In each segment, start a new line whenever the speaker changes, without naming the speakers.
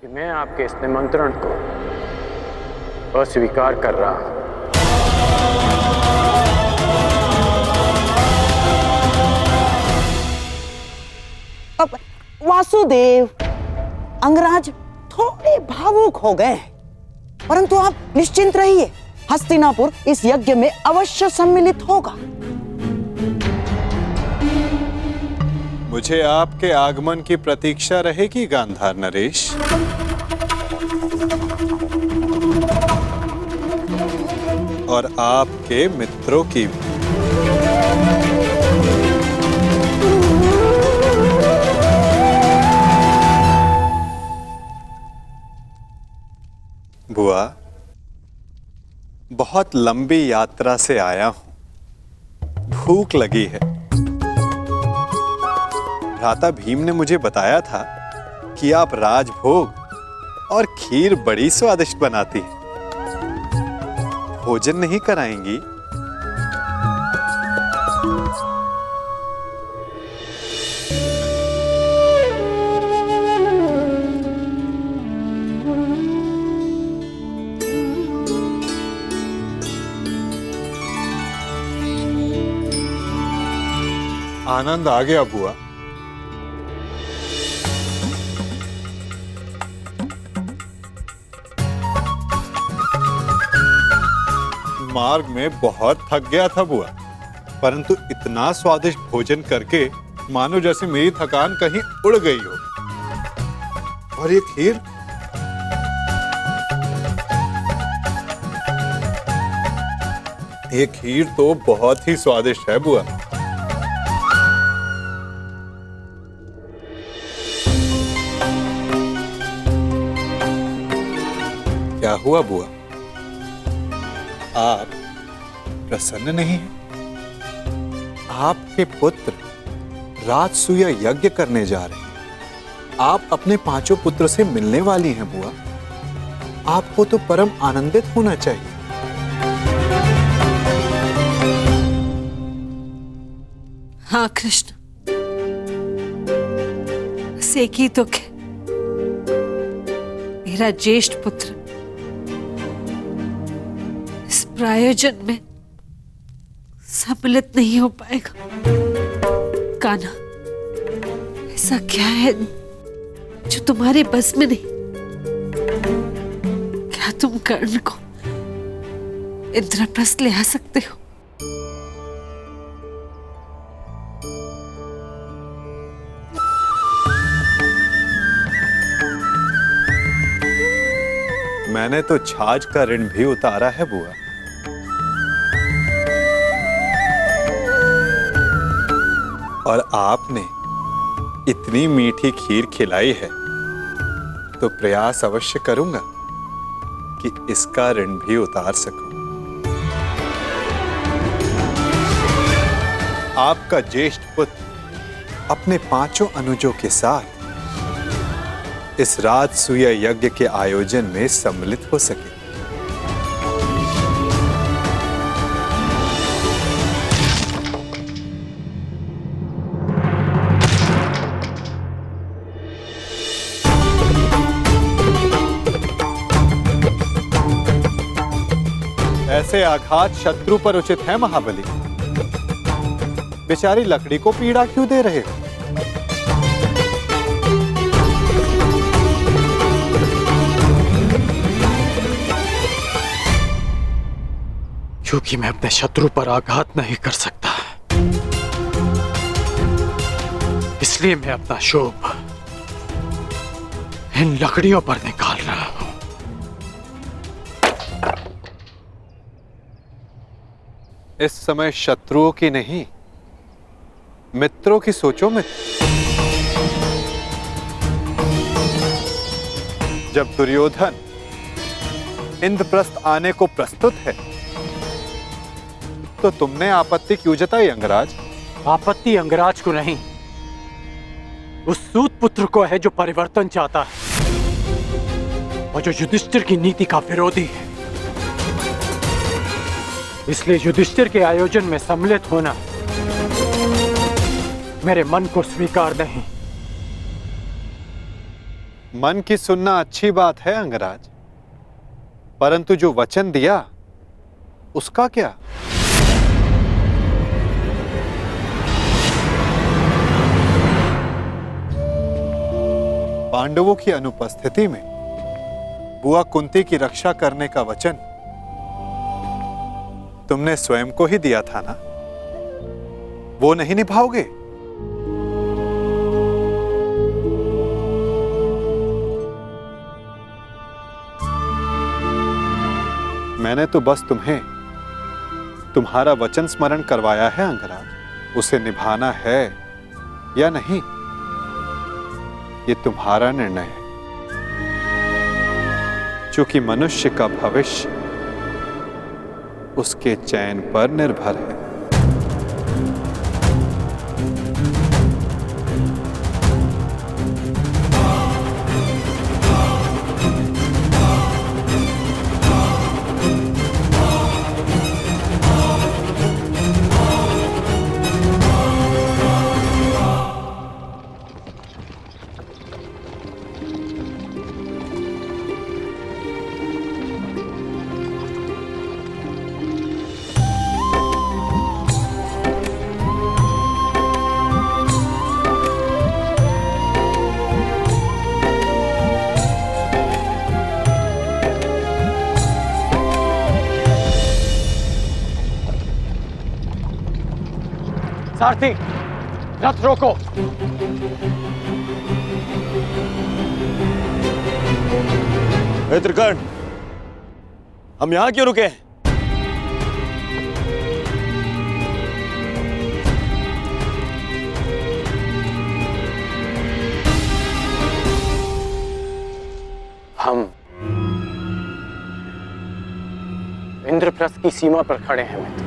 कि मैं आपके इस निमंत्रण को अस्वीकार कर रहा हूं।
अब वासुदेव, अंगराज थोड़े भावुक हो गए हैं, परंतु आप निश्चिंत रहिए, हस्तिनापुर इस यज्ञ में अवश्य सम्मिलित होगा।
मुझे आपके आगमन की प्रतीक्षा रहेगी गांधार नरेश। और आपके मित्रों की भी। बुआ, बहुत लंबी यात्रा से आया हूं, भूख लगी है। भ्राता भीम ने मुझे बताया था कि आप राजभोग और खीर बड़ी स्वादिष्ट बनाती हैं। भोजन नहीं कराएंगी? आनंद आ गया बुआ। मार्ग में बहुत थक गया था बुआ, परंतु इतना स्वादिष्ट भोजन करके मानो जैसे मेरी थकान कहीं उड़ गई हो। और ये खीर, ये खीर तो बहुत ही स्वादिष्ट है बुआ। क्या हुआ बुआ? आप प्रसन्न नहीं हैं? आपके पुत्र राजसूय यज्ञ करने जा रहे हैं। आप अपने पांचों पुत्र से मिलने वाली हैं बुआ। आपको तो परम आनंदित होना चाहिए।
हाँ कृष्ण, बस एक ही दुख है, मेरा ज्येष्ठ पुत्र इस प्रायोजन में सम्मिलित नहीं हो पाएगा। कान्हा, ऐसा क्या है जो तुम्हारे बस में नहीं? क्या तुम कर्ण को इंद्रप्रस्थ ले आ सकते हो?
मैंने तो छाछ का ऋण भी उतारा है बुआ। और आपने इतनी मीठी खीर खिलाई है तो प्रयास अवश्य करूंगा कि इसका ऋण भी उतार सकूं। आपका ज्येष्ठ पुत्र अपने पांचों अनुजों के साथ इस राजसूय यज्ञ के आयोजन में सम्मिलित हो सके। ऐसे आघात शत्रु पर उचित है महाबली। बेचारी लकड़ी को पीड़ा क्यों दे रहे हो?
क्योंकि मैं अपने शत्रु पर आघात नहीं कर सकता, इसलिए मैं अपना क्षोभ इन लकड़ियों पर निकाल रहा हूं।
इस समय शत्रुओं की नहीं, मित्रों की सोचो मित्र। जब दुर्योधन इंद्रप्रस्थ आने को प्रस्तुत है तो तुमने आपत्ति क्यों जताई अंगराज?
आपत्ति अंगराज को नहीं, उस सूत पुत्र को है जो परिवर्तन चाहता है और जो युधिष्ठिर की नीति का विरोधी है। इसलिए युधिष्ठिर के आयोजन में सम्मिलित होना मेरे मन को स्वीकार नहीं।
मन की सुनना अच्छी बात है अंगराज, परंतु जो वचन दिया उसका क्या? पांडवों की अनुपस्थिति में बुआ कुंती की रक्षा करने का वचन तुमने स्वयं को ही दिया था ना, वो नहीं निभाओगे? मैंने तो बस तुम्हें तुम्हारा वचन स्मरण करवाया है अंगराज, उसे निभाना है या नहीं ये तुम्हारा निर्णय है। क्योंकि मनुष्य का भविष्य उसके चयन पर निर्भर है।
सारथी, रथ रोको।
त्रिकर्ण, हम यहां क्यों रुके?
हम इंद्रप्रस्थ की सीमा पर खड़े हैं मित्र।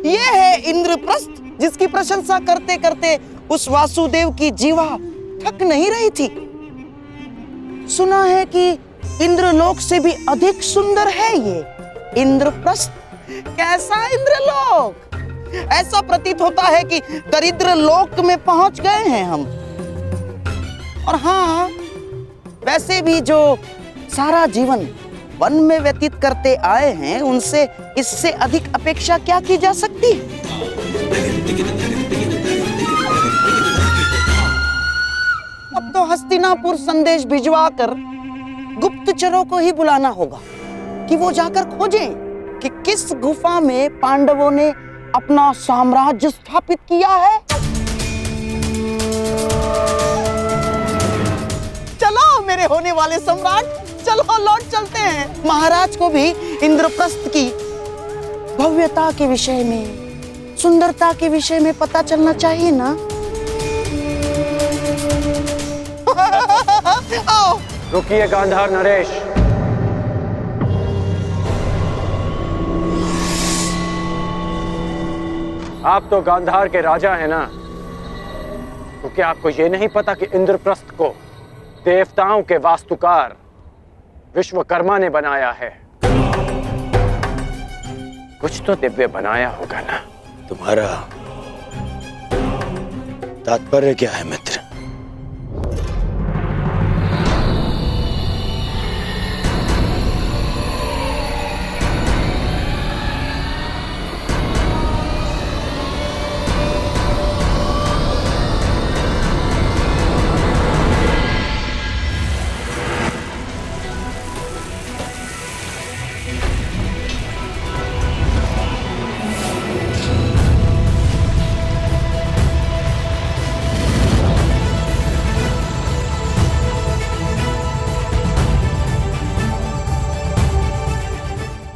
ये है इंद्रप्रस्थ जिसकी प्रशंसा करते करते उस वासुदेव की जीवा थक नहीं रही थी। सुना है कि इंद्रलोक से भी अधिक सुंदर है ये इंद्रप्रस्थ। कैसा इंद्रलोक! ऐसा प्रतीत होता है कि दरिद्र लोक में पहुंच गए हैं हम। और हाँ, वैसे भी जो सारा जीवन वन में व्यतीत करते आए हैं उनसे इससे अधिक अपेक्षा क्या की जा सकती है? अब तो हस्तिनापुर संदेश भिजवा कर गुप्तचरों को ही बुलाना होगा कि वो जाकर खोजें कि किस गुफा में पांडवों ने अपना साम्राज्य स्थापित किया है। चलो मेरे होने वाले सम्राट, चलो लौट चलते हैं। महाराज को भी इंद्रप्रस्थ की भव्यता के विषय में, सुंदरता के विषय में पता चलना चाहिए ना। आओ।
रुकिए गांधार नरेश। आप तो गांधार के राजा हैं ना, तो क्या आपको ये नहीं पता कि इंद्रप्रस्थ को देवताओं के वास्तुकार विश्वकर्मा ने बनाया है? कुछ तो दिव्य बनाया होगा ना।
तुम्हारा तात्पर्य क्या है मित्र?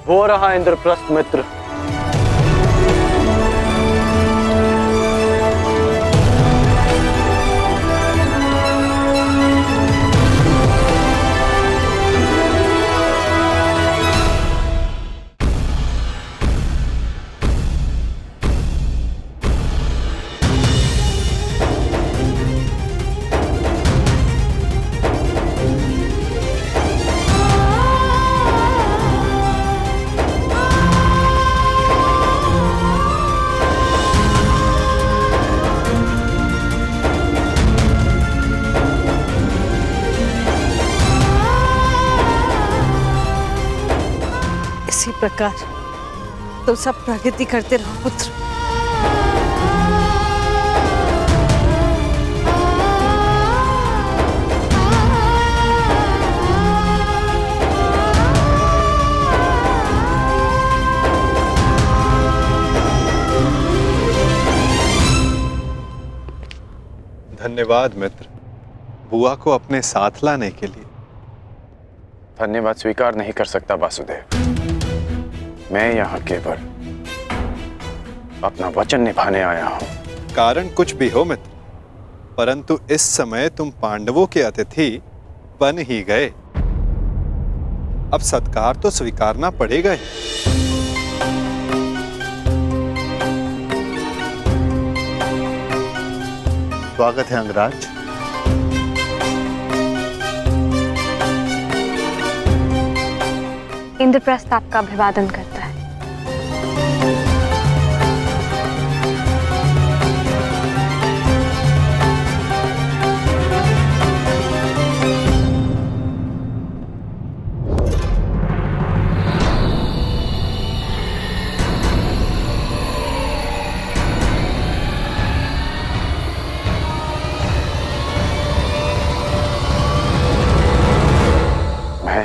वो रहा इंद्रप्रस्थ मित्र।
प्रकार तुम सब प्रगति करते रहो पुत्र।
धन्यवाद मित्र, बुआ को अपने साथ लाने के लिए।
धन्यवाद स्वीकार नहीं कर सकता वासुदेव। मैं यहाँ केवल अपना वचन निभाने आया हूँ।
कारण कुछ भी हो मित्र, परंतु इस समय तुम पांडवों के अतिथि बन ही गए। अब सत्कार तो स्वीकारना पड़ेगा ही।
स्वागत है अंगराज।
इंद्रप्रस्थ आपका अभिवादन करता है।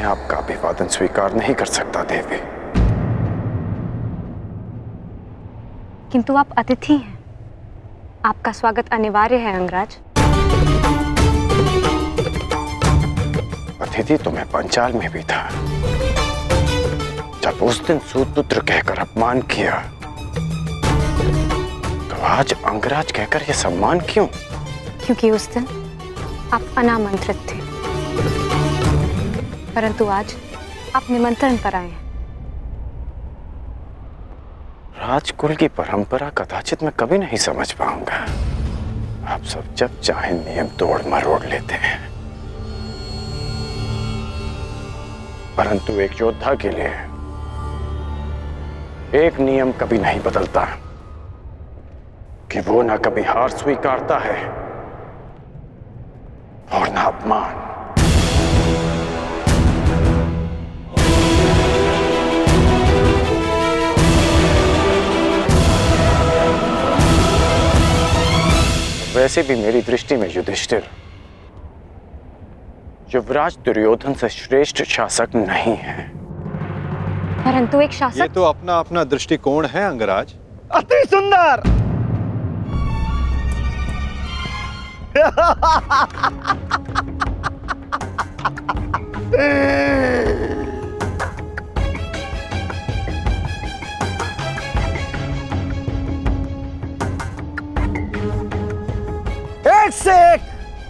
आपका अभिवादन स्वीकार नहीं कर सकता देवी।
किंतु आप अतिथि हैं, आपका स्वागत अनिवार्य है अंगराज।
अतिथि तो मैं पंचाल में भी था, जब उस दिन सूतपुत्र कहकर अपमान किया, तो आज अंगराज कहकर यह सम्मान क्यों?
क्योंकि उस दिन आप अनामंत्रित थे, परंतु आज आप निमंत्रण पर आए हैं।
राजकुल की परंपरा कदाचित मैं कभी नहीं समझ पाऊंगा। आप सब जब चाहे नियम तोड़ मरोड़ लेते हैं, परंतु एक योद्धा के लिए एक नियम कभी नहीं बदलता कि वो ना कभी हार स्वीकारता है और ना अपमान। वैसे भी मेरी दृष्टि में युधिष्ठिर युवराज दुर्योधन से श्रेष्ठ शासक नहीं है।
परंतु एक
ये
शासक
तो अपना अपना दृष्टिकोण है अंगराज।
अति सुंदर। एक से एक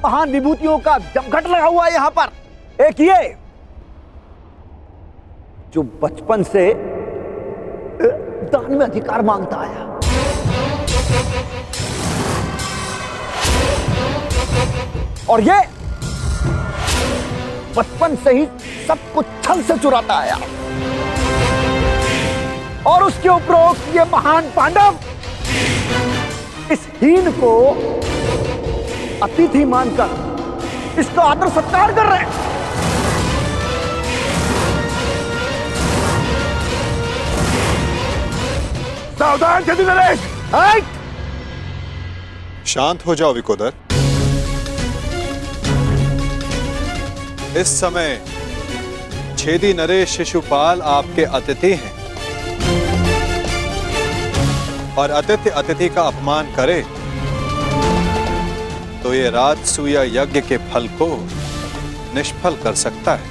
महान विभूतियों का जमघट लगा हुआ है यहां पर। एक ये जो बचपन से दान में अधिकार मांगता आया, और ये बचपन से ही सब कुछ छल से चुराता आया, और उसके उपरोक्त ये महान पांडव इस हीन को अतिथि मानकर इसका आदर सत्कार कर रहे हैं। सावधान छेदी नरेश।
शांत हो जाओ विकोदर। इस समय छेदी नरेश शिशुपाल आपके अतिथि हैं, और अतिथि अतिथि का अपमान करे तो ये राजसूय यज्ञ के फल को निष्फल कर सकता है।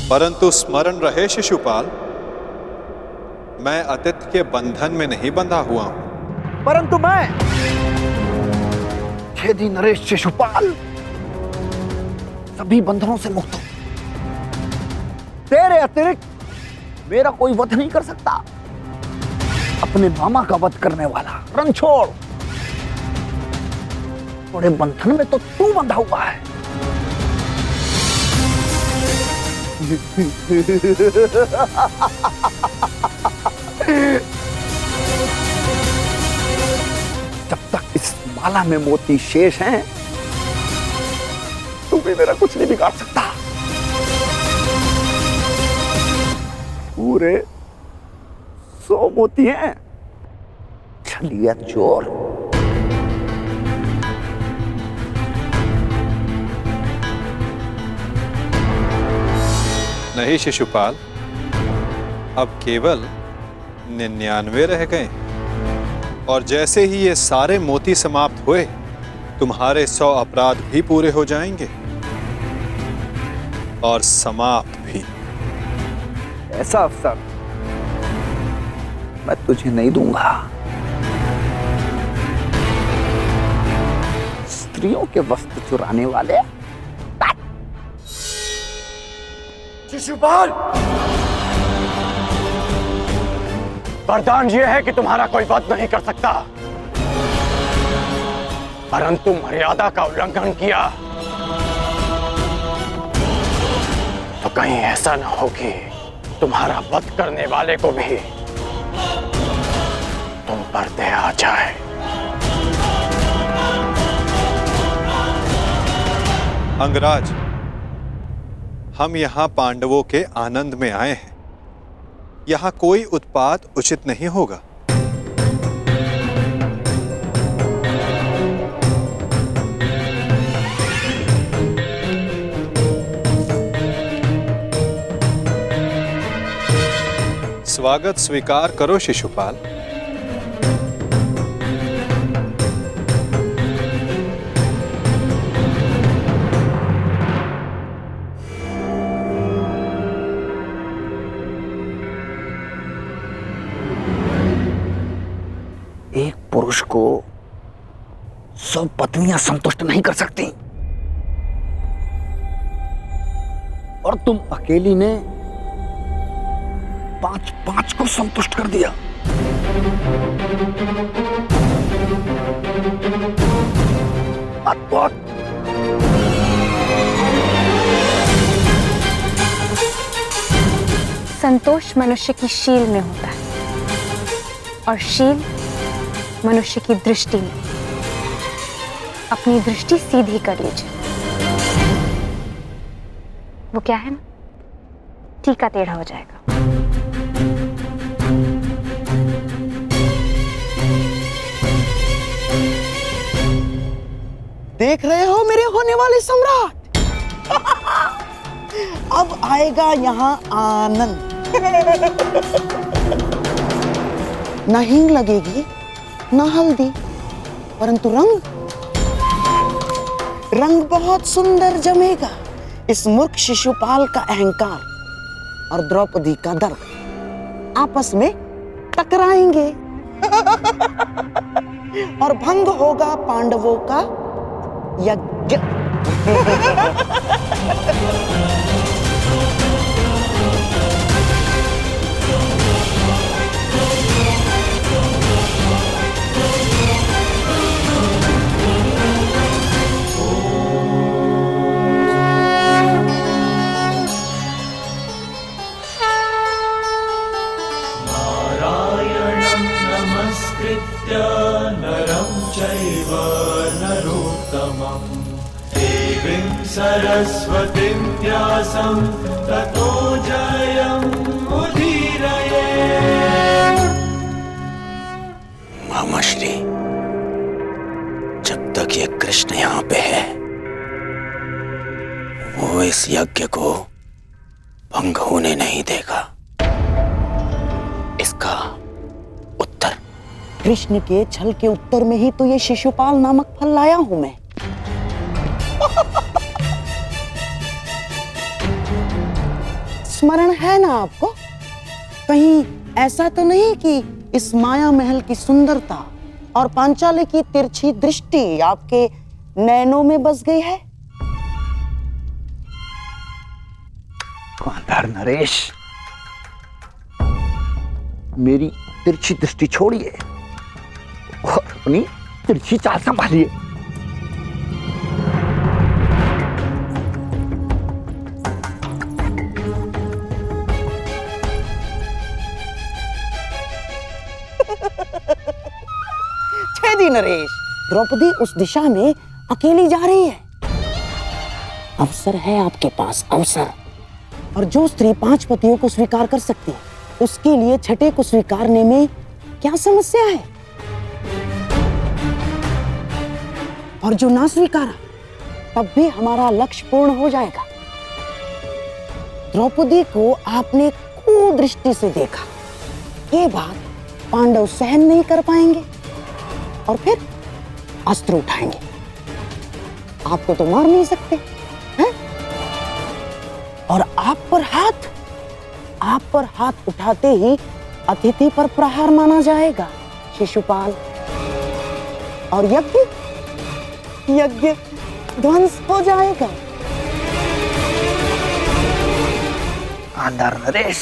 परंतु स्मरण रहे शिशुपाल, मैं अतिथि के बंधन में नहीं बंधा हुआ हूं।
परंतु मैं छेदी नरेश शिशुपाल सभी बंधनों से मुक्त हूं। तेरे अतिरिक्त मेरा कोई वध नहीं कर सकता। अपने मामा का वध करने वाला रणछोड़, थोड़े बंधन में तो तू बंधा हुआ है। जब तक इस माला में मोती शेष हैं, तू भी मेरा कुछ नहीं बिगाड़ सकता। पूरे 100 मोती हैं। छलिया चोर।
नहीं शिशुपाल, अब केवल 99 रह गए और जैसे ही ये सारे मोती समाप्त हुए तुम्हारे 100 अपराध भी पूरे हो जाएंगे और समाप्त भी।
ऐसा अवसर मैं तुझे नहीं दूंगा। स्त्रियों के वस्त्र चुराने वाले।
शिशुपाल, वरदान यह है कि तुम्हारा कोई वध नहीं कर सकता, परंतु मर्यादा का उल्लंघन किया तो कहीं ऐसा न हो कि तुम्हारा वध करने वाले को भी तुम पर दया आ जाए।
अंगराज, हम यहाँ पांडवों के आनंद में आए हैं। यहाँ कोई उत्पात उचित नहीं होगा। स्वागत स्वीकार करो शिशुपाल।
एक पुरुष को 100 पत्नियां संतुष्ट नहीं कर सकती और तुम अकेली ने 5 को संतुष्ट कर दिया। अद्भुत।
संतोष मनुष्य की शील में होता है और शील मनुष्य की दृष्टि में। अपनी दृष्टि सीधी कर लीजिए। वो क्या है ना, टीका टेढ़ा हो जाएगा।
देख रहे हो मेरे होने वाले सम्राट? अब आएगा यहाँ आनंद। न हींग लगेगी न हल्दी, परंतु रंग बहुत सुंदर जमेगा। इस मूर्ख शिशुपाल का अहंकार और द्रौपदी का दर्द आपस में टकराएंगे और भंग होगा पांडवों का यज्ञ।
सरस्वतीं व्यासं ततो जयमुदीरये।
मामाश्री, जब तक ये कृष्ण यहाँ पे है वो इस यज्ञ को भंग होने नहीं देगा। इसका उत्तर
कृष्ण के छल के उत्तर में ही तो ये शिशुपाल नामक फल लाया हूं मैं। स्मरण है ना आपको? कहीं ऐसा तो नहीं कि इस माया महल की सुंदरता और पांचाली की तिरछी दृष्टि आपके नैनों में बस गई है?
गांधार नरेश, मेरी तिरछी दृष्टि छोड़िए और अपनी तिरछी चाल संभालिए।
छेदी नरेश, द्रौपदी उस दिशा में अकेली जा रही है। अवसर है आपके पास, अवसर। और जो स्त्री 5 पतियों को स्वीकार कर सकती है उसके लिए छठे को स्वीकारने में क्या समस्या है? और जो ना स्वीकारा तब भी हमारा लक्ष्य पूर्ण हो जाएगा। द्रौपदी को आपने कुदृष्टि से देखा, ये बात पांडव सहन नहीं कर पाएंगे और फिर अस्त्र उठाएंगे। आपको तो मार नहीं सकते हैं? और आप पर हाथ उठाते ही अतिथि पर प्रहार माना जाएगा शिशुपाल, और यज्ञ ध्वंस हो जाएगा।
गांधार नरेश,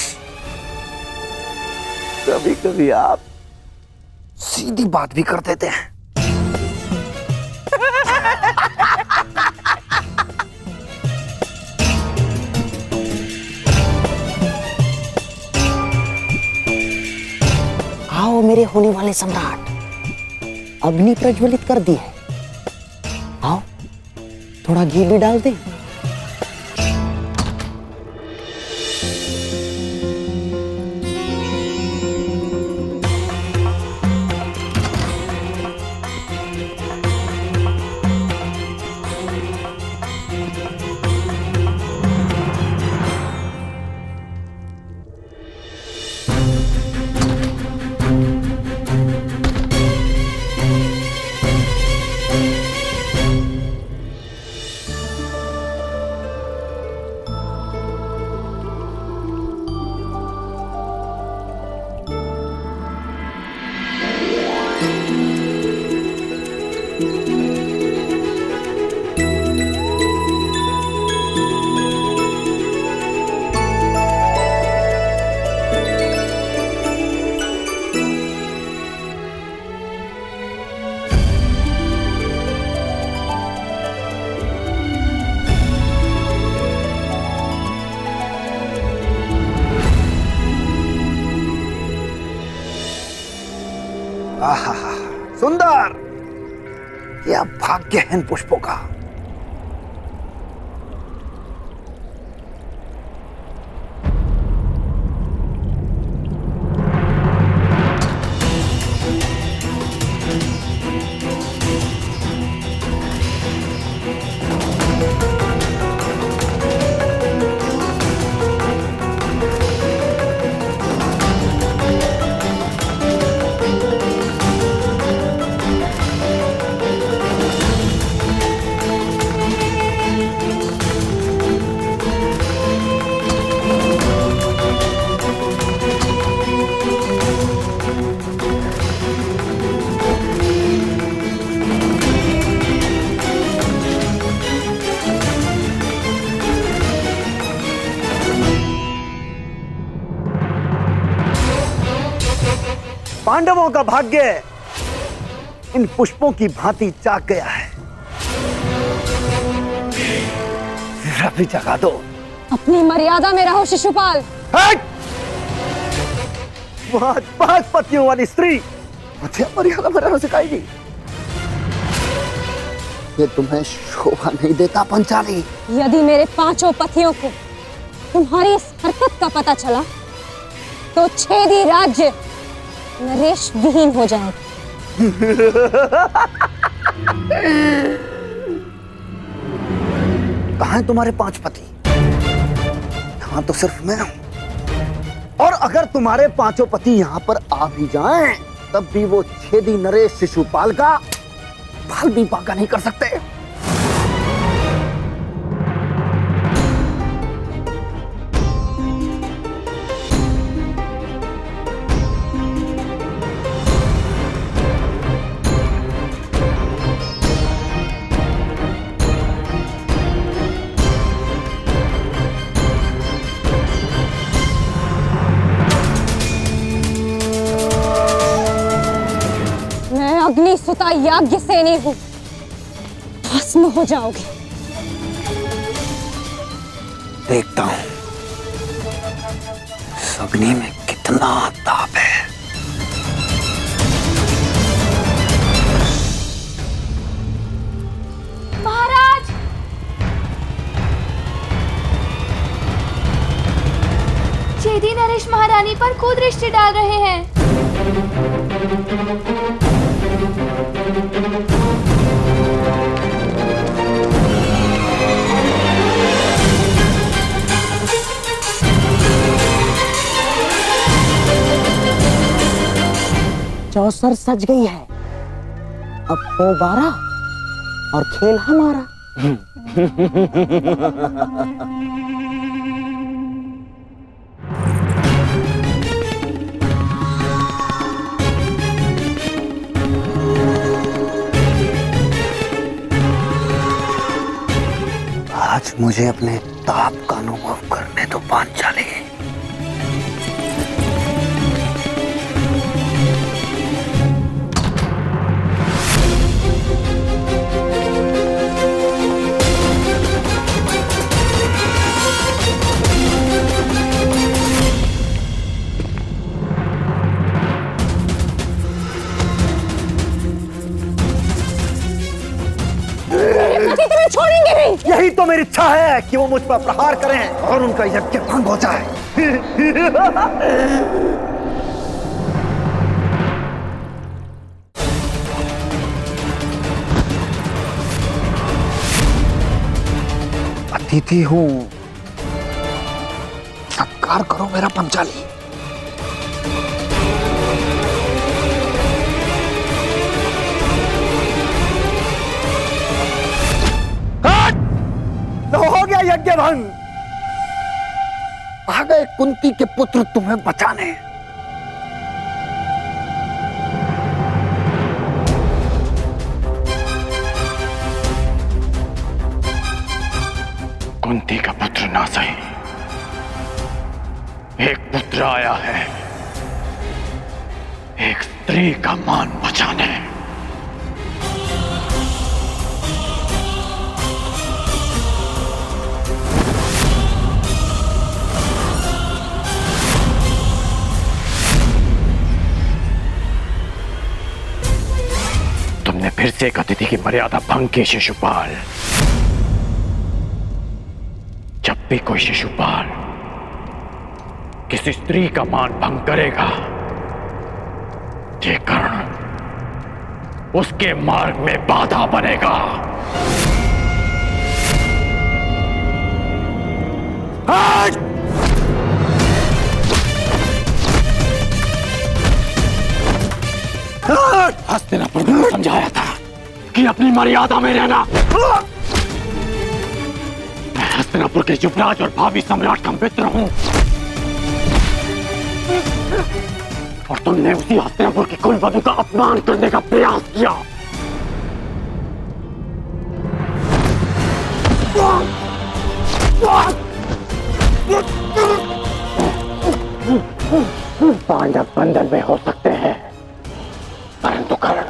कभी कभी आप सीधी बात भी कर देते हैं।
आओ मेरे होने वाले सम्राट, अग्नि प्रज्वलित कर दी है। आओ थोड़ा घी भी डाल दें।
आहा, सुंदर, यह भाग्य है इन पुष्पों का। पांडवों का भाग्य इन पुष्पों की भांति जाग गया है। जरा भी जगा दो।
अपनी मर्यादा में रहो शिशुपाल।
वहां 5 पतियों वाली स्त्री मुझे मर्यादा में रहना सिखाएगी। ये तुम्हें शोभा नहीं देता पंचाली।
यदि मेरे 5 पतियों को तुम्हारी इस हरकत का पता चला तो छेदी राज्य नरेश विहीन हो जाएगा।
कहाँ हैं तुम्हारे 5 पति? यहाँ तो सिर्फ मैं हूं। और अगर तुम्हारे 5 पति यहाँ पर आ भी जाएं, तब भी वो छेदी नरेश शिशुपाल का बाल भी बांका नहीं कर सकते।
अग्निसुता याज्ञ सेनी हूं, भस्म हो जाओगे।
देखता हूं इस अग्नि में कितना ताप है।
महाराज,
छेदी नरेश महाराज महारानी पर कुदृष्टि डाल रहे हैं।
चौसर सज गई है, अब वो 12 और खेल हमारा।
आज मुझे अपने ताप का अनुभव करने दो पांचाली।
तुम्हें छोड़ेंगे नहीं।
यही तो मेरी इच्छा है कि वो मुझ पर प्रहार करें और उनका यज्ञ भंग हो जाए। अतिथि हूं, सत्कार करो मेरा पंचाली। हो गया यज्ञ भंग। आ गए कुंती के पुत्र तुम्हें बचाने।
कुंती का पुत्र ना सही, एक पुत्र आया है, एक स्त्री का मान बचाने। तुमने फिर से एक अतिथि की मर्यादा भंग की शिशुपाल। जब भी कोई शिशुपाल किसी स्त्री का मान भंग करेगा, ये कर्ण उसके मार्ग में बाधा बनेगा। हस्तिनापुर को समझाया था कि अपनी मर्यादा में रहना। मैं हस्तिनापुर के युवराज और भावी सम्राट का मित्र हूं, और तुमने उसी हस्तिनापुर की कुलवधू का अपमान करने का प्रयास किया। पांडव बंधन में हो सकते हैं, परंतु कर्ण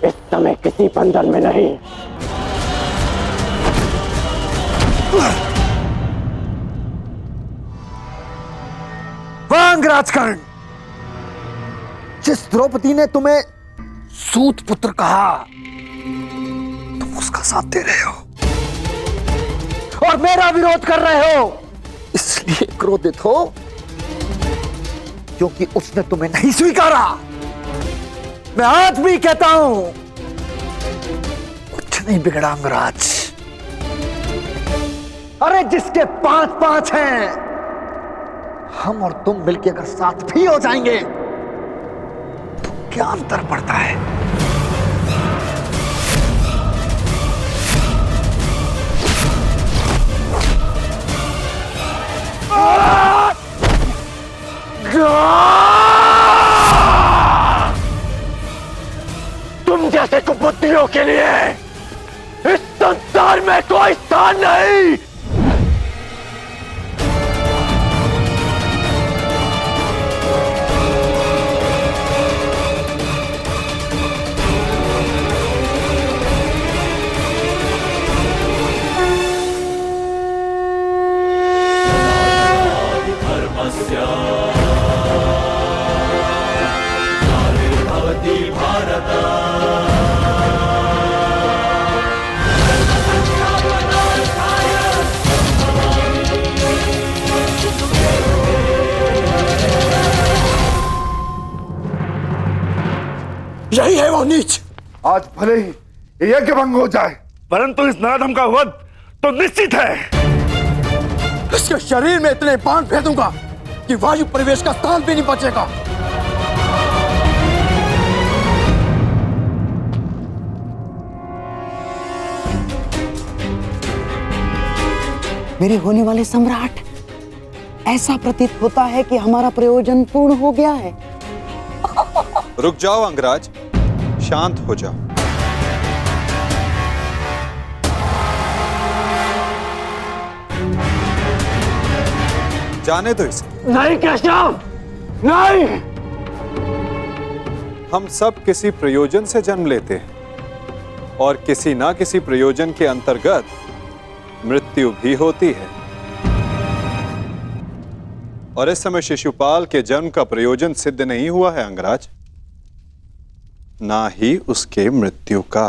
इस समय किसी बंधन में नहीं।
वांग राजकर्ण, जिस द्रौपदी ने तुम्हें सूत पुत्र कहा, तुम उसका साथ दे रहे हो और मेरा विरोध कर रहे हो। इसलिए क्रोधित हो क्योंकि उसने तुम्हें नहीं स्वीकारा। मैं आज भी कहता हूं, कुछ नहीं बिगड़ा अंगराज। अरे जिसके 5-5 हैं, हम और तुम मिलके अगर साथ भी हो जाएंगे तो क्या अंतर पड़ता है?
तुम जैसे कुबुद्धियों के लिए इस संसार में कोई स्थान नहीं।
यही है वो नीच।
आज भले ही ये यज्ञ भंग हो जाए, परंतु इस नराधम का वध तो निश्चित है।
इसके शरीर में इतने बाण फेंकूंगा कि वायु परिवेश का स्थान भी नहीं बचेगा।
मेरे होने वाले सम्राट, ऐसा प्रतीत होता है कि हमारा प्रयोजन पूर्ण हो गया है।
रुक जाओ अंगराज, शांत हो जाओ। जाने दो इसे।
नहीं केशव, नहीं।
हम सब किसी प्रयोजन से जन्म लेते हैं और किसी ना किसी प्रयोजन के अंतर्गत मृत्यु भी होती है। और इस समय शिशुपाल के जन्म का प्रयोजन सिद्ध नहीं हुआ है अंगराज, ना ही उसके मृत्यु का।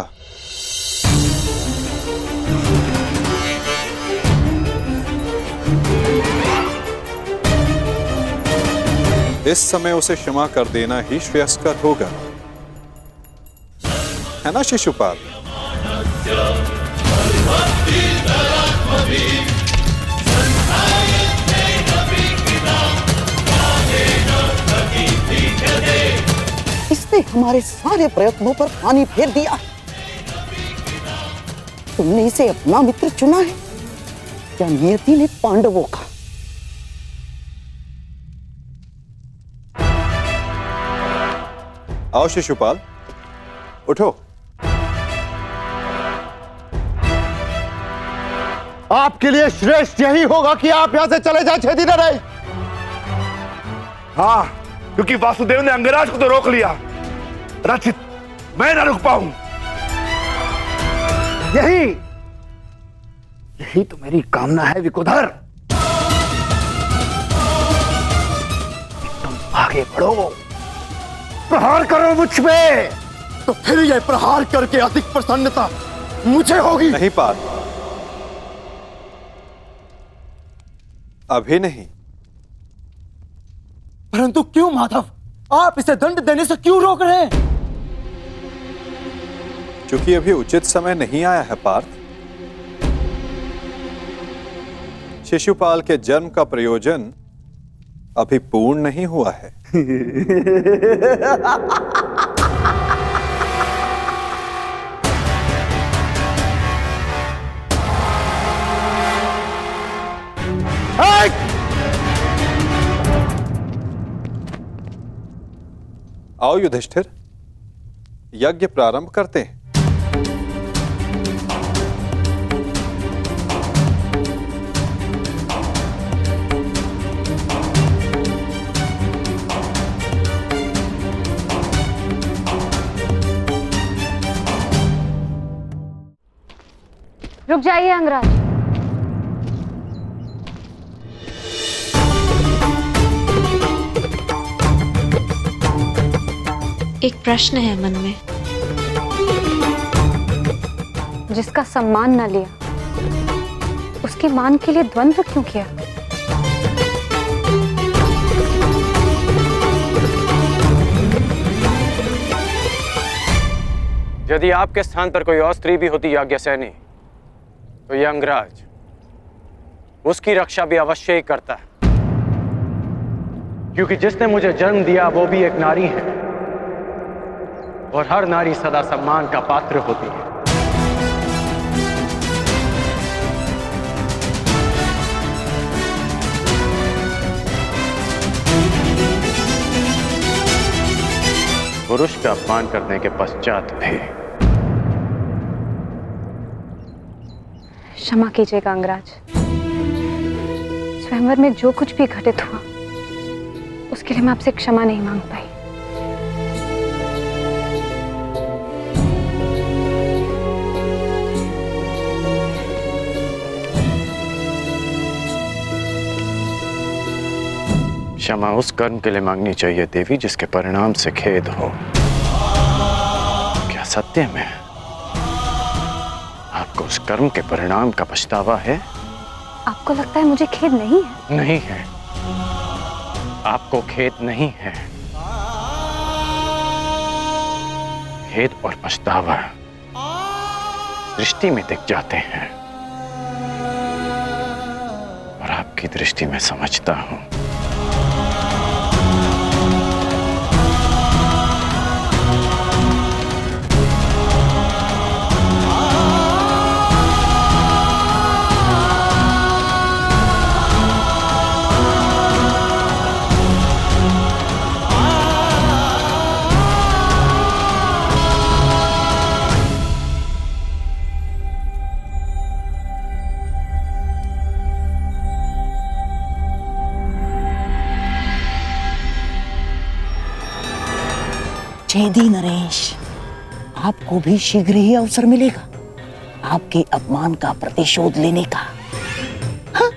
इस समय उसे क्षमा कर देना ही श्रेयस्कर होगा, है ना शिशुपाल?
इसने हमारे सारे प्रयत्नों पर पानी फेर दिया। तुमने इसे अपना मित्र चुना है या नियति ने पांडवों का?
आओ शिशुपाल, उठो।
आपके लिए श्रेष्ठ यही होगा कि आप यहां से चले जाए, छेदी न रहे। हाँ, क्योंकि वासुदेव ने अंगराज को तो रोक लिया, रचित मैं ना रुक पाऊं। यही तो मेरी कामना है विकोधर। तुम आगे बढ़ो, प्रहार करो मुझ पे।
तो फिर यह प्रहार करके अधिक प्रसन्नता मुझे होगी।
नहीं पाल, अभी नहीं।
परंतु क्यों माधव, आप इसे दंड देने से क्यों रोक रहे हैं?
क्योंकि अभी उचित समय नहीं आया है पार्थ। शिशुपाल के जन्म का प्रयोजन अभी पूर्ण नहीं हुआ है। आओ युधिष्ठिर, यज्ञ प्रारंभ करते हैं।
रुक जाइए अंगराज।
एक प्रश्न है मन में।
जिसका सम्मान न लिया, उसके मान के लिए द्वंद्व क्यों किया?
यदि आपके स्थान पर कोई और स्त्री भी होती याज्ञसेनी, तो यह अंगराज उसकी रक्षा भी अवश्य ही करता है, क्योंकि जिसने मुझे जन्म दिया वो भी एक नारी है और हर नारी सदा सम्मान का पात्र होती है। पुरुष का अपमान करने के पश्चात भी।
क्षमा कीजिएगा अंगराज, स्वयंवर में जो कुछ भी घटित हुआ उसके लिए मैं आपसे क्षमा नहीं मांग पाई।
क्षमा उस कर्म के लिए मांगनी चाहिए देवी जिसके परिणाम से खेद हो। क्या सत्य में आपको उस कर्म के परिणाम का पछतावा है?
आपको लगता है मुझे खेद नहीं है?
नहीं है, आपको खेद नहीं है। खेद और पछतावा दृष्टि में दिख जाते हैं, और आपकी दृष्टि में समझता हूं।
छेदी नरेश, आपको भी शीघ्र ही अवसर मिलेगा आपके अपमान का प्रतिशोध लेने का। हाँ?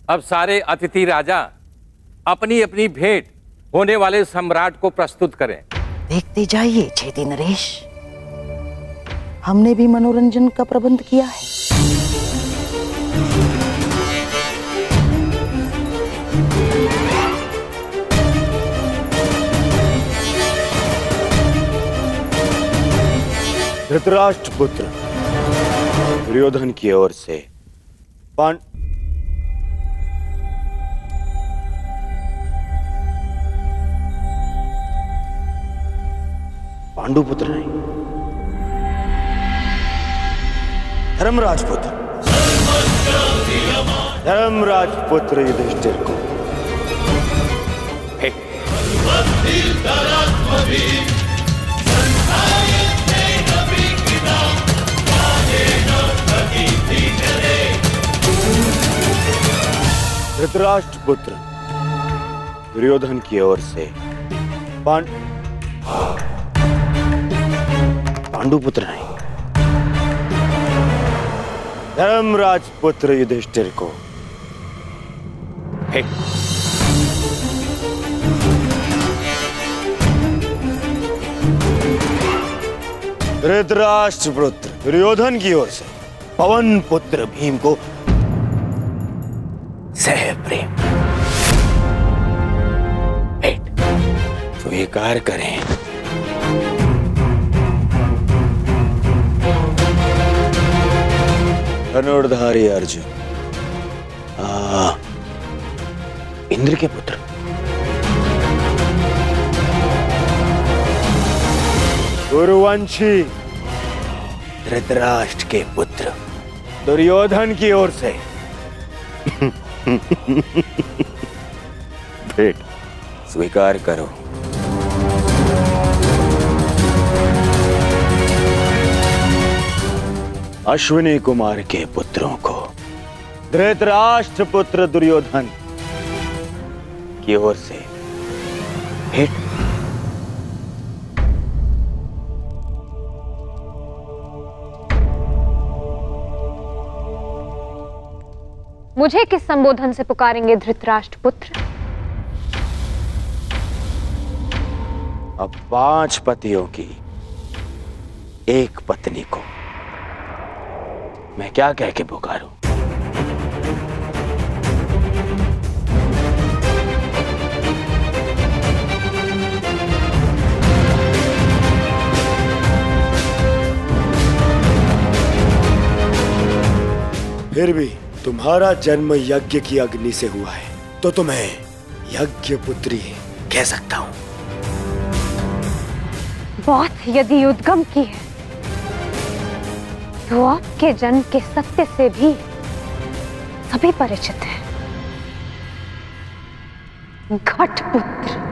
अब सारे अतिथि राजा अपनी अपनी भेंट होने वाले सम्राट को प्रस्तुत करें।
देखते जाइए छेदी नरेश, हमने भी मनोरंजन का प्रबंध किया है।
धृतराष्ट्र पुत्र दुर्योधन की ओर से पांडुपुत्र नहीं, धर्मराज पुत्र युधिष्ठिर को धृतराष्ट्र पुत्र दुर्योधन की ओर से पांडुपुत्र नहीं, धर्मराज पुत्र युधिष्ठिर को धृतराष्ट्र पुत्र दुर्योधन की ओर से पवन पुत्र भीम को सह प्रेम भेंट स्वीकार करें। धनुर्धारी अर्जुन, इंद्र के पुत्र, गुरुवंशी धृतराष्ट्र के पुत्र दुर्योधन की ओर से भेंट स्वीकार करो। अश्विनी कुमार के पुत्रों को धृतराष्ट्र पुत्र दुर्योधन की ओर से भेंट।
मुझे किस संबोधन से पुकारेंगे धृतराष्ट्र पुत्र?
अब 5 पतियों की एक पत्नी को मैं क्या कह के पुकारूं? फिर भी तुम्हारा जन्म यज्ञ की अग्नि से हुआ है, तो तुम्हें यज्ञ पुत्री कह सकता हूं।
बात यदि उद्गम की है, तो आपके जन्म के सत्य से भी सभी परिचित हैं। घटपुत्र।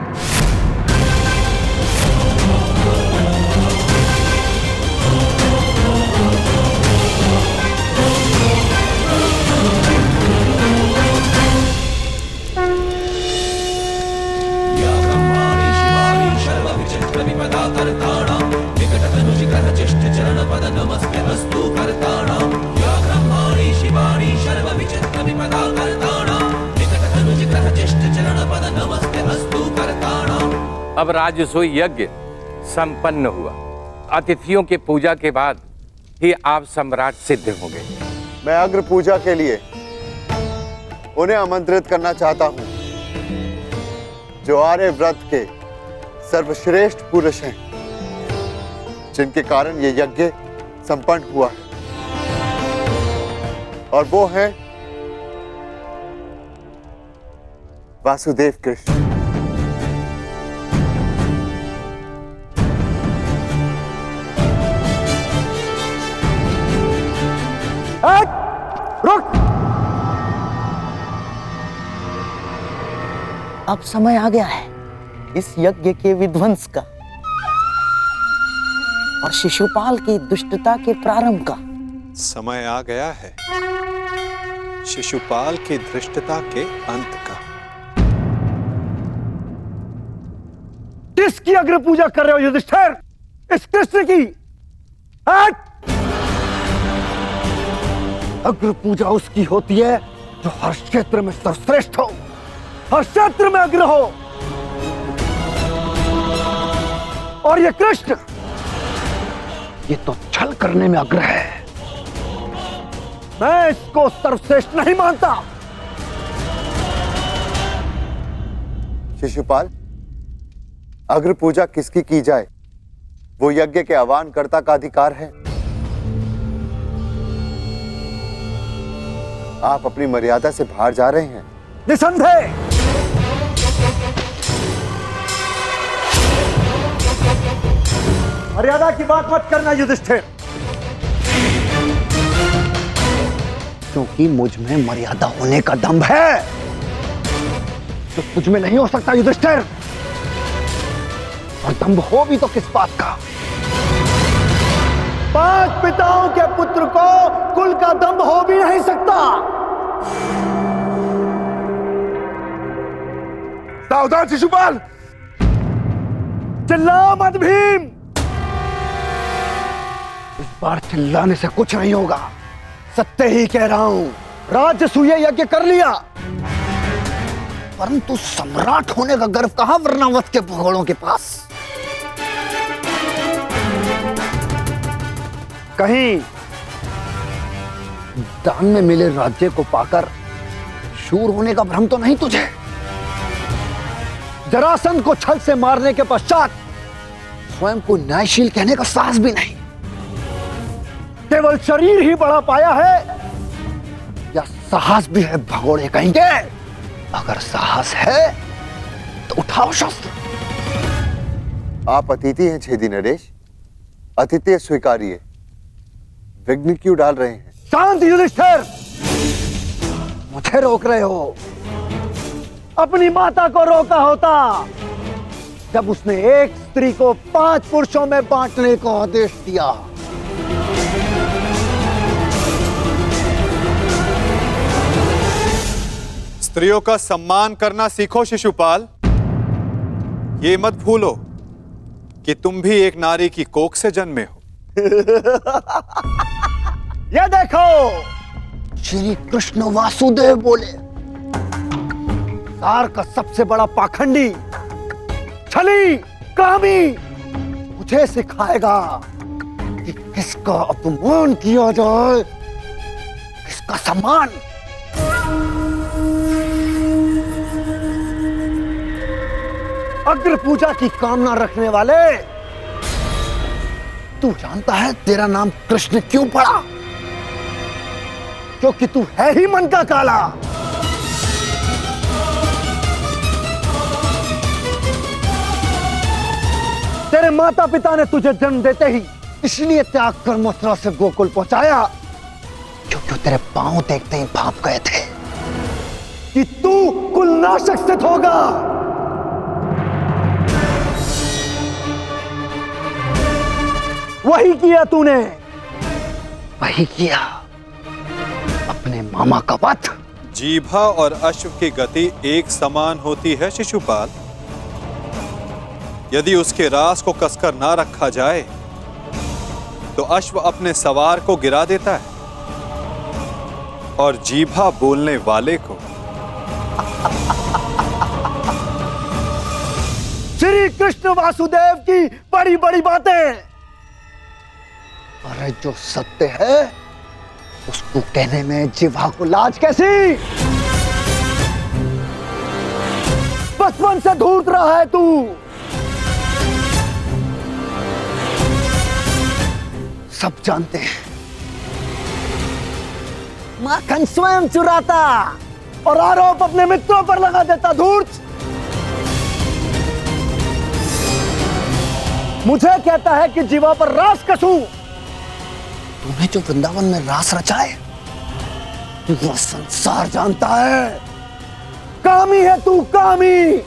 अब राजसूय यज्ञ संपन्न हुआ। अतिथियों के पूजा के बाद ही आप सम्राट सिद्ध होंगे।
मैं अग्र पूजा के लिए
उन्हें आमंत्रित करना चाहता हूं, जो आर्यव्रत के सर्वश्रेष्ठ पुरुष हैं, जिनके कारण ये यज्ञ संपन्न हुआ है। और वो हैं वासुदेव कृष्ण।
रुक! अब समय आ गया है इस यज्ञ के विध्वंस का और शिशुपाल की दुष्टता के प्रारंभ का।
समय आ गया है शिशुपाल की धृष्टता के अंत का।
किसकी अग्र पूजा कर रहे हो युधिष्ठिर? इस कृष्ण की? अग्र पूजा उसकी होती है जो हर क्षेत्र में सर्वश्रेष्ठ हो, हर क्षेत्र में अग्र हो। और ये कृष्ण, ये तो छल करने में अग्र है। मैं इसको सर्वश्रेष्ठ नहीं मानता।
शिशुपाल, अग्र पूजा किसकी की जाए, वो यज्ञ के आह्वानकर्ता का अधिकार है। आप अपनी मर्यादा से बाहर जा रहे हैं।
निसंदेह मर्यादा की बात मत करना युधिष्ठिर, क्योंकि मुझ में मर्यादा होने का दम्भ है जो तुझ में नहीं हो सकता युधिष्ठिर। और दम्भ हो भी तो किस बात का? 5 पिताओं के पुत्र को कुल का दम्भ हो भी नहीं सकता।
सावधान शिशुपाल!
चिल्ला मत भीम! इस बार चिल्लाने से कुछ नहीं होगा। सत्य ही कह रहा हूं, राजसूय यज्ञ कर लिया, परंतु सम्राट होने का गर्व कहां वर्णावत के भगोड़ों के पास। कहीं दान में मिले राज्य को पाकर शूर होने का भ्रम तो नहीं तुझे? जरासंध को छल से मारने के पश्चात स्वयं को न्यायशील कहने का साहस भी नहीं। केवल शरीर ही बड़ा पाया है या साहस भी है भगोड़े कहेंगे? अगर साहस है तो उठाओ शस्त्र।
आप अतिथि हैं छेदी नरेश, अतिथि स्वीकारिए। विघ्न क्यों डाल रहे हैं?
शांत युधिष्ठिर, मुझे रोक रहे हो। अपनी माता को रोका होता जब उसने एक स्त्री को 5 पुरुषों में बांटने को आदेश दिया।
स्त्रियों का सम्मान करना सीखो शिशुपाल। ये मत भूलो कि तुम भी एक नारी की कोख से जन्मे हो।
ये देखो, श्री कृष्ण वासुदेव बोले, सार का सबसे बड़ा पाखंडी, छली, कामी मुझे सिखाएगा कि किसका अपमान किया जाए, किसका सम्मान। अग्र पूजा की कामना रखने वाले, तू जानता है तेरा नाम कृष्ण क्यों पड़ा? क्योंकि तू है ही मन का काला। तेरे माता पिता ने तुझे जन्म देते ही इसलिए त्याग कर मथुरा से गोकुल पहुंचाया क्योंकि तेरे पांव देखते ही भाप गए थे कि तू कुलनाशक सिद्ध होगा। वही किया तूने, वही किया, अपने मामा का वध।
जीभा और अश्व की गति एक समान होती है शिशुपाल। यदि उसके रास को कसकर ना रखा जाए तो अश्व अपने सवार को गिरा देता है और जीभा बोलने वाले को।
श्री कृष्ण वासुदेव की बड़ी बड़ी बातें, अरे जो सत्य है उसको कहने में जिह्वा को लाज कैसी? बचपन से धूर्त रहा है तू। सब जानते हैं माखन स्वयं चुराता और आरोप अपने मित्रों पर लगा देता। धूर्त मुझे कहता है कि जीवा पर रास कसूं। तूने जो वृंदावन में रास रचा है वो संसार जानता है। कामी है तू, कामी।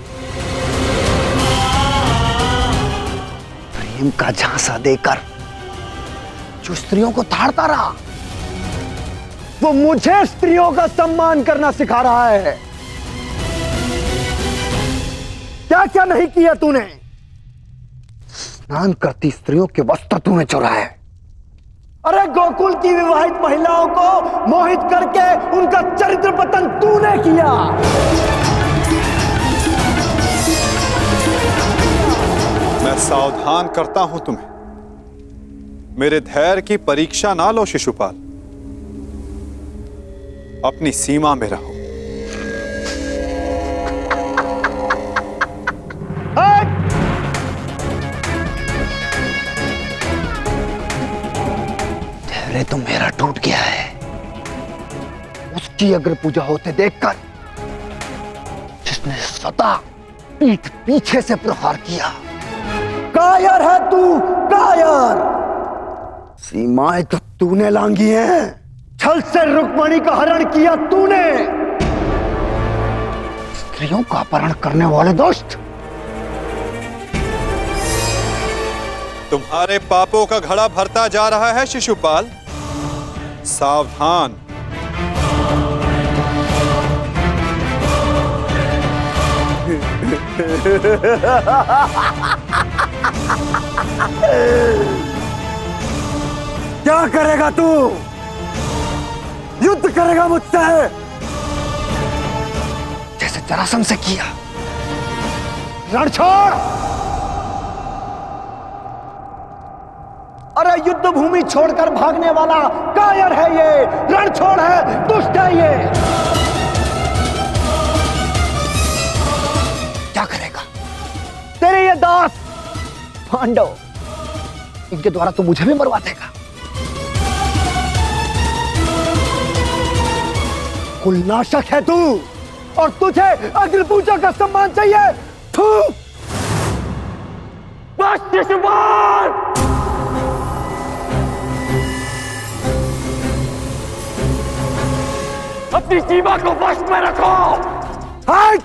प्रेम का झांसा देकर जो स्त्रियों को ताड़ता रहा वो मुझे स्त्रियों का सम्मान करना सिखा रहा है। क्या क्या नहीं किया तूने। स्नान करती स्त्रियों के वस्त्र तूने चुराए। अरे गोकुल की विवाहित महिलाओं को मोहित करके उनका चरित्र पतन तूने किया।
मैं सावधान करता हूं तुम्हें, मेरे धैर्य की परीक्षा ना लो शिशुपाल, अपनी सीमा में रहो।
धैर्य तो मेरा टूट गया है उसकी अग्र पूजा होते देखकर, जिसने सदा पीठ पीछे से प्रहार किया। कायर है तू, कायर। सीमाएं तो तूने लांघी हैं। छल से रुक्मणी का हरण किया तूने। स्त्रियों का अपहरण करने वाले दुष्ट।
तुम्हारे पापों का घड़ा भरता जा रहा है शिशुपाल, सावधान।
क्या करेगा तू? युद्ध करेगा मुझसे जैसे जरासंध से किया। रण छोड़। अरे युद्ध भूमि छोड़कर भागने वाला कायर है ये, रण छोड़ है, दुष्ट है ये। क्या करेगा तेरे ये दास पांडव? इनके द्वारा तो मुझे भी मरवा देगा। कुलनाशक है तू और तुझे अग्नि पूजा का सम्मान चाहिए। थू। बस शिशुपाल। अपनी सीमा को वश में रखो। हट।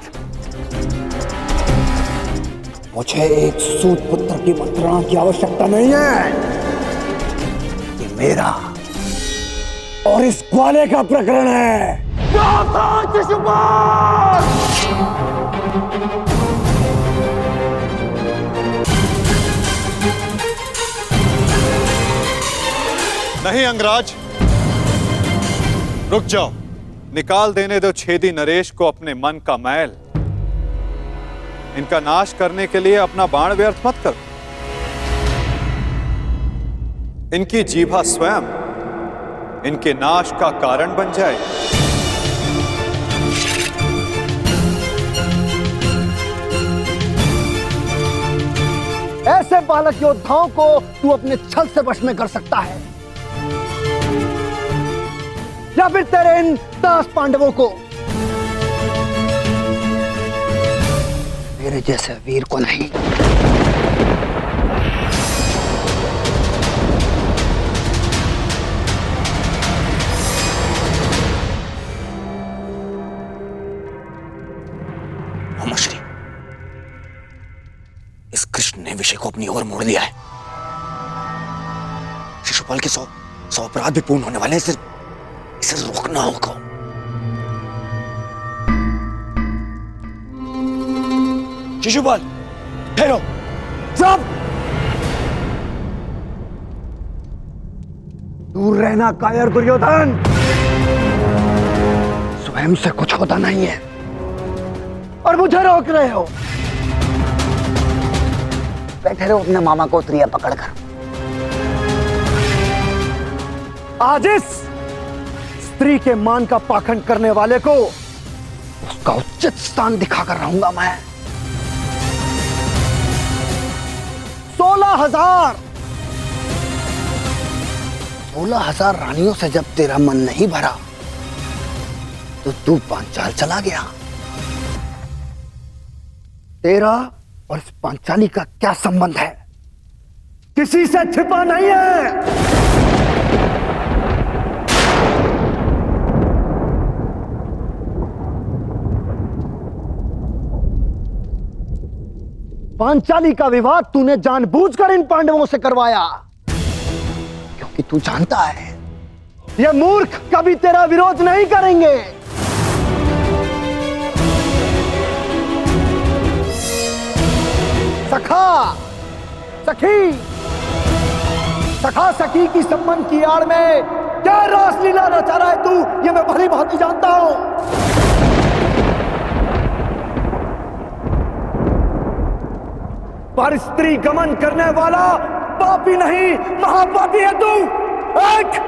मुझे एक सूत पुत्र की मंत्रणा की आवश्यकता नहीं है। ये मेरा और इस ग्वाले का प्रकरण है।
नहीं अंगराज, रुक जाओ। निकाल देने दो छेदी नरेश को अपने मन का मैल। इनका नाश करने के लिए अपना बाण व्यर्थ मत करो। इनकी जीभा स्वयं इनके नाश का कारण बन जाए।
ऐसे बालक योद्धाओं को तू अपने छल से वश में कर सकता है, या फिर तेरे इन दास पांडवों को। मेरे जैसे वीर को नहीं।
श्री, इस कृष्ण ने विषय को अपनी ओर मोड़ लिया है। शिशुपाल के 100 अपराध भी पूर्ण होने वाले हैं। इसे रोकना होगा। शिशुपाल ठहरो।
चुप। दूर रहना कायर दुर्योधन। स्वयं से कुछ होता नहीं है और मुझे रोक रहे हो।
बैठे रहो अपने मामा को त्रिया पकड़कर।
आज इस स्त्री के मान का पाखंड करने वाले को उसका उचित स्थान दिखाकर रहूंगा मैं।
16,000 16,000 रानियों से जब तेरा मन नहीं भरा तो तू पांचाल चला गया। तेरा और इस पांचाली का क्या संबंध है? किसी से छिपा नहीं है। पांचाली का विवाह तूने जानबूझकर इन पांडवों से करवाया, क्योंकि तू जानता है ये मूर्ख कभी तेरा विरोध नहीं करेंगे। सखा सखी, सखा सखी की संबंध की आड़ में क्या रासलीला रचा रहा है तू, ये मैं भली भांति जानता हूं। पर स्त्री गमन करने वाला पापी नहीं, महापापी है तू। एक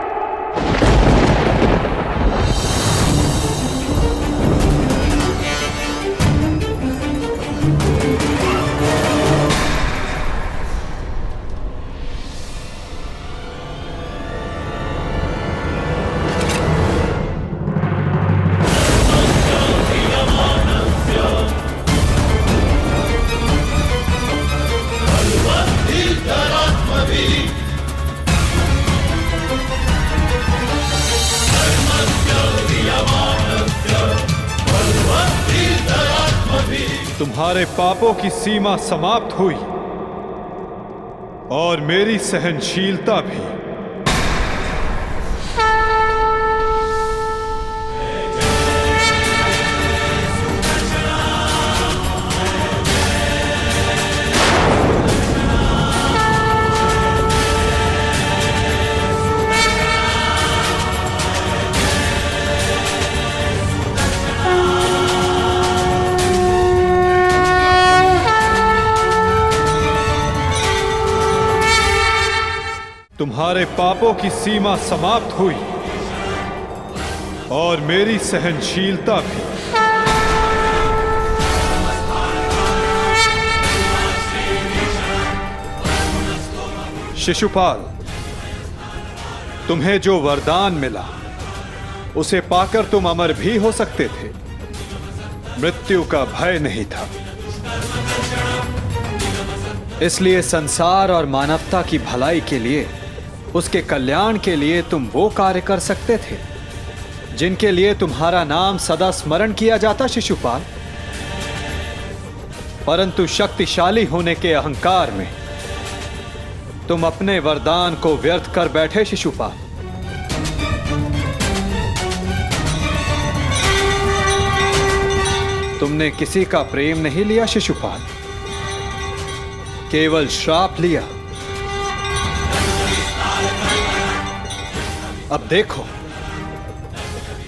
तुम्हारे पापों की सीमा समाप्त हुई और मेरी सहनशीलता भी। तुम्हारे पापों की सीमा समाप्त हुई और मेरी सहनशीलता भी। शिशुपाल, तुम्हें जो वरदान मिला उसे पाकर तुम अमर भी हो सकते थे, मृत्यु का भय नहीं था। इसलिए संसार और मानवता की भलाई के लिए, उसके कल्याण के लिए तुम वो कार्य कर सकते थे जिनके लिए तुम्हारा नाम सदा स्मरण किया जाता शिशुपाल। परंतु शक्तिशाली होने के अहंकार में तुम अपने वरदान को व्यर्थ कर बैठे शिशुपाल। तुमने किसी का प्रेम नहीं लिया शिशुपाल, केवल श्राप लिया। अब देखो,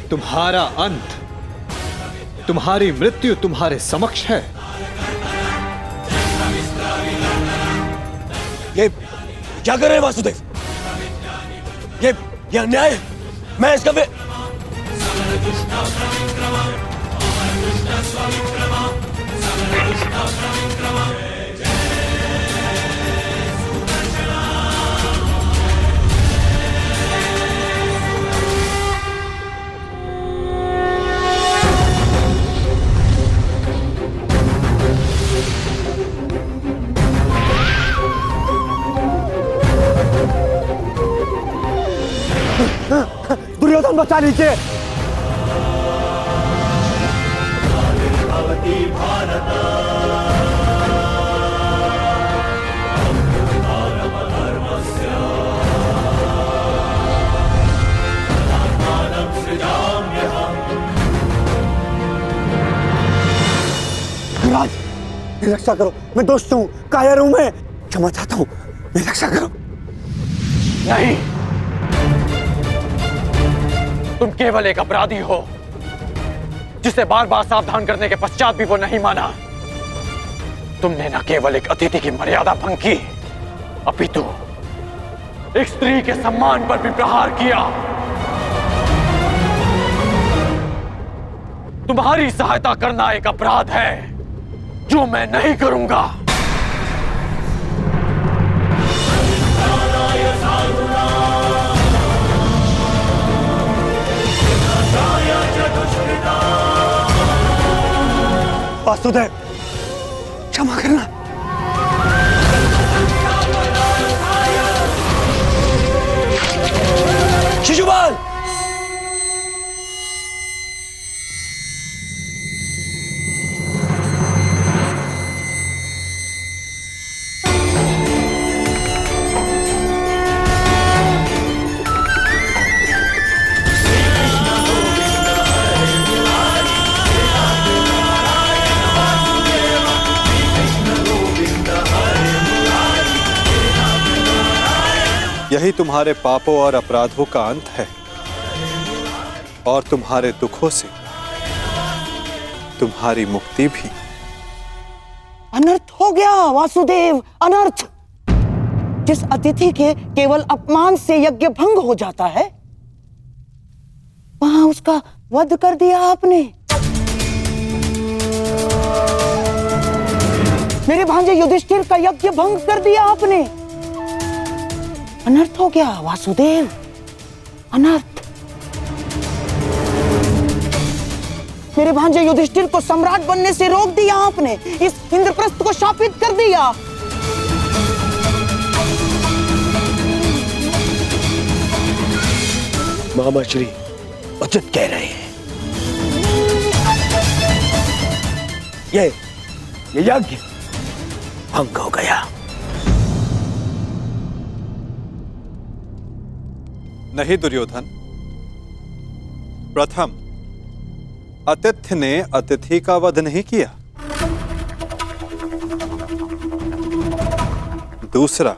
तुम्हारा अंत, तुम्हारी मृत्यु तुम्हारे समक्ष है।
ये क्या कर रहे हैं वासुदेव? ये अन्याय है। मैं इसका
दुर्योधन बचा लीजिए। युवराज, मेरी रक्षा करो, मैं दोस्त हूँ, कायर हूँ, मैं क्षमा चाहता हूँ, मेरी रक्षा करो।
नहीं, तुम केवल एक अपराधी हो जिसे बार बार सावधान करने के पश्चात भी वो नहीं माना। तुमने न केवल एक अतिथि की मर्यादा भंग की, अपितु एक स्त्री के सम्मान पर भी प्रहार किया। तुम्हारी सहायता करना एक अपराध है जो मैं नहीं करूंगा।
वासुदेव,
क्षमा करना।
शिशुपाल,
यही तुम्हारे पापों और अपराधों का अंत है, और तुम्हारे दुखों से तुम्हारी मुक्ति भी।
अनर्थ हो गया वासुदेव, अनर्थ। जिस अतिथि के केवल अपमान से यज्ञ भंग हो जाता है, वहां उसका वध कर दिया आपने। मेरे भांजे युधिष्ठिर का यज्ञ भंग कर दिया आपने। अनर्थ हो गया वासुदेव, अनर्थ। मेरे भांजे युधिष्ठिर को सम्राट बनने से रोक दिया आपने, इस इंद्रप्रस्थ को शापित कर दिया।
मामा श्री उचित कह रहे हैं। ये यज्ञ भंग हो गया।
नहीं दुर्योधन, प्रथम आतिथ्य ने अतिथि का वध नहीं किया। दूसरा,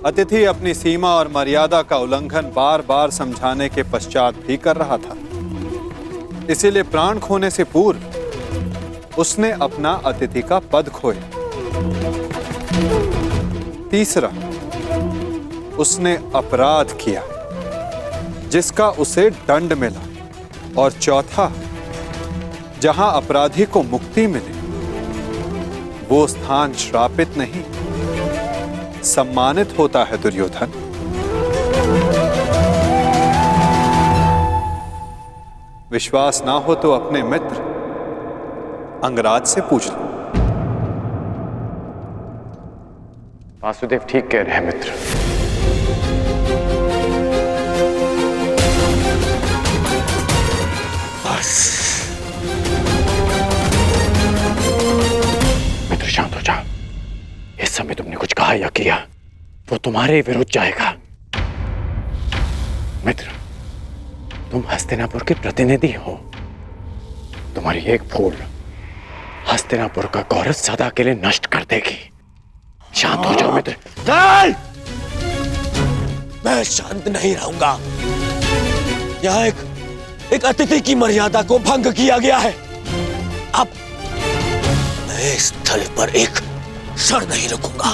अतिथि अपनी सीमा और मर्यादा का उल्लंघन बार बार समझाने के पश्चात भी कर रहा था, इसीलिए प्राण खोने से पूर्व उसने अपना अतिथि का पद खोया। तीसरा, उसने अपराध किया जिसका उसे दंड मिला। और चौथा, जहां अपराधी को मुक्ति मिले वो स्थान श्रापित नहीं, सम्मानित होता है दुर्योधन। विश्वास ना हो तो अपने मित्र अंगराज से पूछ लो।
वासुदेव ठीक कह रहे हैं मित्र। मित्र शांत हो जाओ। इस समय तुमने कुछ कहा या किया वो तुम्हारे विरुद्ध जाएगा। मित्र, तुम हस्तिनापुर के प्रतिनिधि हो। तुम्हारी एक भूल हस्तिनापुर का गौरव सदा के लिए नष्ट कर देगी। शांत हो जाओ मित्र।
नहीं! मैं शांत नहीं रहूंगा। यहाँ एक अतिथि की मर्यादा को भंग किया गया है। अब मैं इस स्थल पर एक क्षण नहीं रुकूंगा।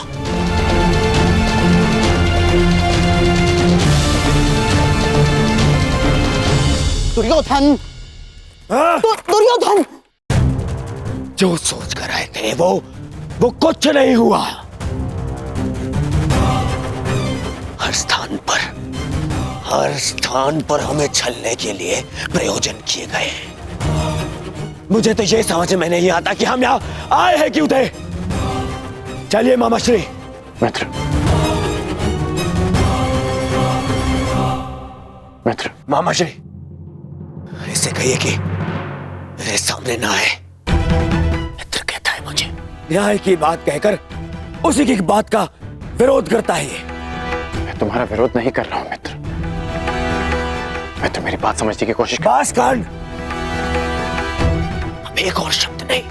दुर्योधन, दुर्योधन,
जो सोच कर आए थे वो कुछ नहीं हुआ। हर स्थान पर हमें छलने के लिए प्रयोजन किए गए। मुझे तो ये समझ में नहीं आता कि हम यहाँ आए हैं क्यों थे। चलिए मामाश्री।
मित्र, मित्र,
मामाश्री, इससे कहिए कि मेरे सामने ना आए। मित्र कहता है मुझे। न्याय की बात कहकर उसी की बात का विरोध करता है ये।
मैं तुम्हारा विरोध नहीं कर रहा हूं मित्र। मैं तो मेरी बात समझने की कोशिश
बस कर। अब एक और शब्द नहीं।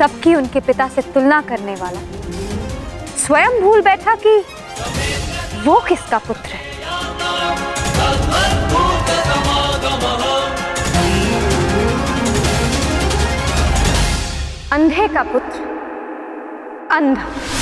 सबकी उनके पिता से तुलना करने वाला स्वयं भूल बैठा कि वो किसका पुत्र है। अंधे का पुत्र अंधा।